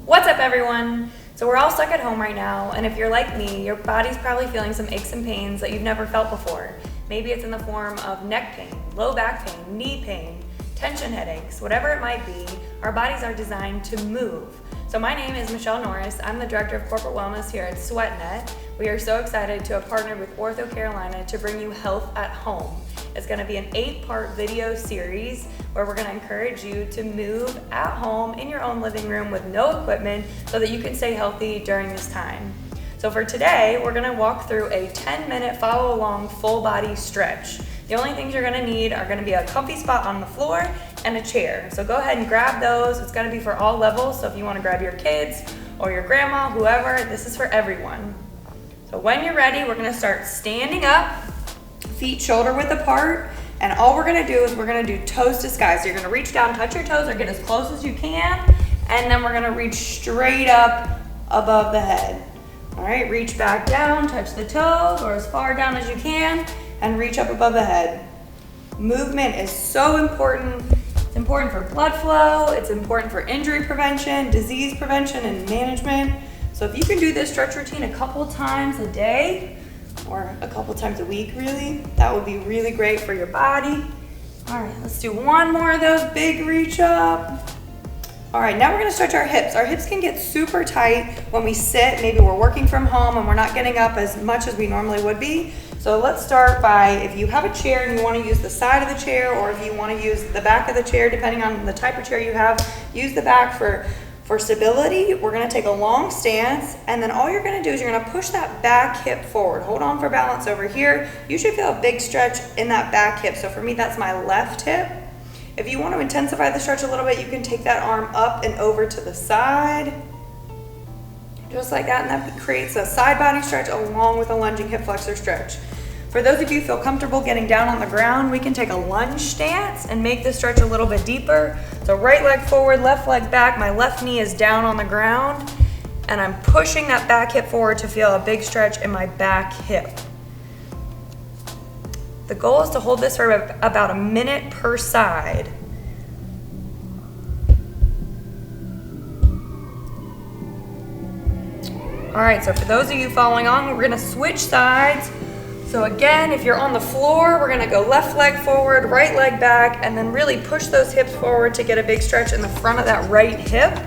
What's up, everyone? So we're all stuck at home right now, and if you're like me, your body's probably feeling some aches and pains that you've never felt before. Maybe it's in the form of neck pain, low back pain, knee pain, tension headaches, whatever it might be. Our bodies are designed to move. So my name is Michelle Norris. I'm the Director of Corporate Wellness here at SweatNet. We are so excited to have partnered with OrthoCarolina to bring you health at home. It's going to be an 8-part video series where we're going to encourage you to move at home in your own living room with no equipment so that you can stay healthy during this time. So for today, we're going to walk through a 10-minute follow-along full body stretch. The only things you're going to need are going to be a comfy spot on the floor and a chair. So go ahead and grab those. It's going to be for all levels. So if you want to grab your kids or your grandma, whoever, this is for everyone. So when you're ready, we're going to start standing up, feet shoulder width apart, and all we're going to do is we're going to do toes to sky. So you're going to reach down, touch your toes, or get as close as you can, and then we're going to reach straight up above the head. All right, reach back down, touch the toes, or as far down as you can, and reach up above the head. Movement is so important. It's important for blood flow, it's important for injury prevention, disease prevention, and management. So if you can do this stretch routine a couple times a day, or a couple times a week really, that would be really great for your body. All right, let's do one more of those, big reach up. All right, now we're gonna stretch our hips. Our hips can get super tight when we sit. Maybe we're working from home and we're not getting up as much as we normally would be. So let's start by, if you have a chair and you wanna use the side of the chair, or if you wanna use the back of the chair, depending on the type of chair you have, use the back for stability. We're gonna take a long stance, and then all you're gonna do is you're gonna push that back hip forward. Hold on for balance over here. You should feel a big stretch in that back hip. So for me, that's my left hip. If you want to intensify the stretch a little bit, you can take that arm up and over to the side, just like that, and that creates a side body stretch along with a lunging hip flexor stretch. For those of you who feel comfortable getting down on the ground, we can take a lunge stance and make the stretch a little bit deeper. So right leg forward, left leg back, my left knee is down on the ground, and I'm pushing that back hip forward to feel a big stretch in my back hip. The goal is to hold this for about a minute per side. All right, so for those of you following on, we're gonna switch sides. So again, if you're on the floor, we're gonna go left leg forward, right leg back, and then really push those hips forward to get a big stretch in the front of that right hip.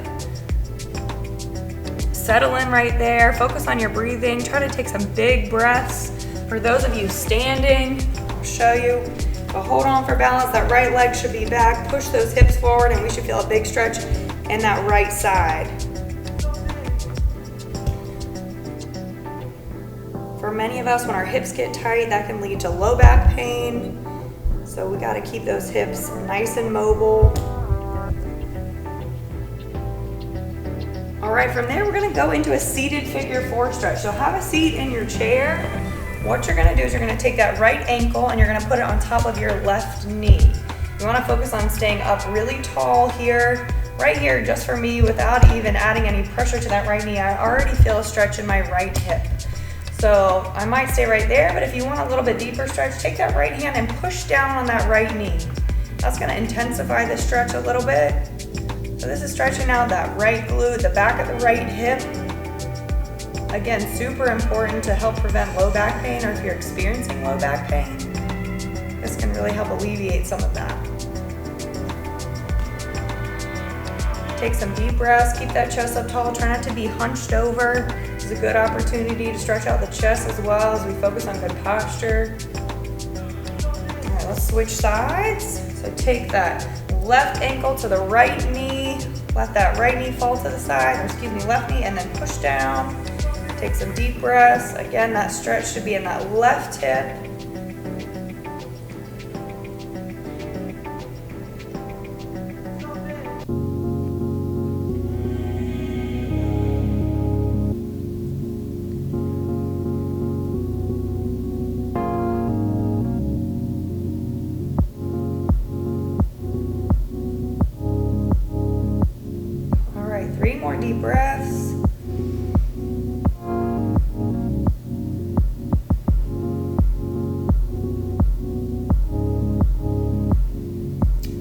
Settle in right there, focus on your breathing, try to take some big breaths. For those of you standing, I'll show you, but hold on for balance. That right leg should be back, push those hips forward, and we should feel a big stretch in that right side. For many of us, when our hips get tight, that can lead to low back pain. So we gotta keep those hips nice and mobile. All right, from there, we're gonna go into a seated figure 4 stretch. So have a seat in your chair. What you're gonna do is you're gonna take that right ankle and you're gonna put it on top of your left knee. You wanna focus on staying up really tall here, right here, just for me, without even adding any pressure to that right knee. I already feel a stretch in my right hip. So I might stay right there, but if you want a little bit deeper stretch, take that right hand and push down on that right knee. That's gonna intensify the stretch a little bit. So this is stretching out that right glute, the back of the right hip. Again, super important to help prevent low back pain, or if you're experiencing low back pain, this can really help alleviate some of that. Take some deep breaths, keep that chest up tall, try not to be hunched over. This is a good opportunity to stretch out the chest as well as we focus on good posture. All right, let's switch sides. So take that left ankle to the right knee, let that right knee fall to the side, or excuse me, left knee, and then push down. Take some deep breaths. Again, that stretch should be in that left hip. All right, 3 more deep breaths.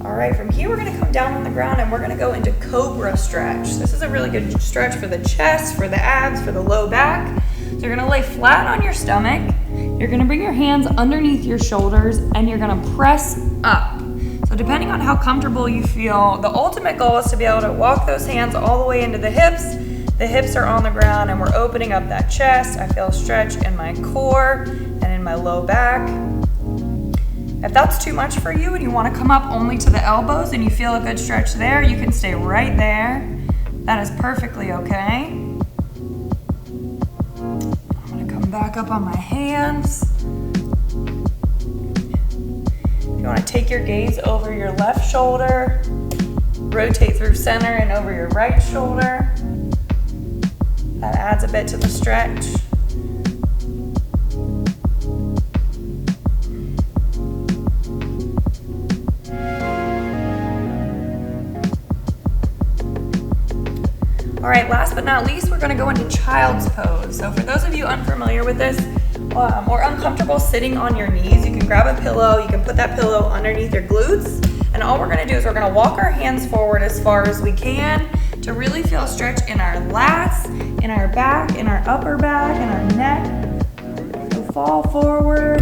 All right, from here we're gonna come come down on the ground and we're gonna go into Cobra stretch. This is a really good stretch for the chest, for the abs, for the low back. So you're gonna lay flat on your stomach. You're gonna bring your hands underneath your shoulders and you're gonna press up. So depending on how comfortable you feel, the ultimate goal is to be able to walk those hands all the way into the hips. The hips are on the ground and we're opening up that chest. I feel a stretch in my core and in my low back. If that's too much for you and you want to come up only to the elbows and you feel a good stretch there, you can stay right there. That is perfectly okay. I'm going to come back up on my hands. You want to take your gaze over your left shoulder, rotate through center and over your right shoulder. That adds a bit to the stretch. All right, last but not least, we're gonna go into child's pose. So for those of you unfamiliar with this, or uncomfortable sitting on your knees, you can grab a pillow, you can put that pillow underneath your glutes, and all we're gonna do is we're gonna walk our hands forward as far as we can to really feel a stretch in our lats, in our back, in our upper back, in our neck. So fall forward.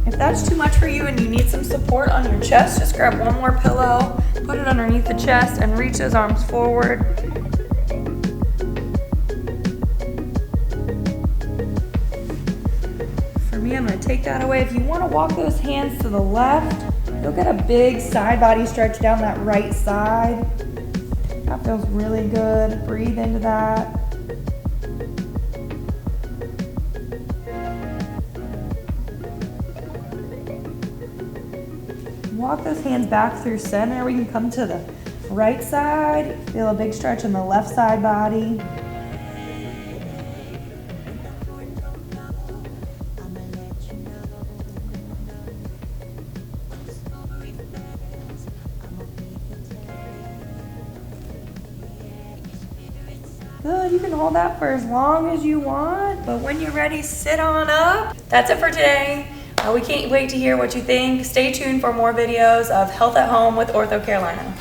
If that's too much for you and you need some support on your chest, just grab one more pillow, put it underneath the chest, and reach those arms forward. For me, I'm gonna take that away. If you wanna walk those hands to the left, you'll get a big side body stretch down that right side. That feels really good. Breathe into that. Walk those hands back through center. We can come to the right side. Feel a big stretch in the left side body. Good, you can hold that for as long as you want, but when you're ready, sit on up. That's it for today. We can't wait to hear what you think. Stay tuned for more videos of Health at Home with OrthoCarolina.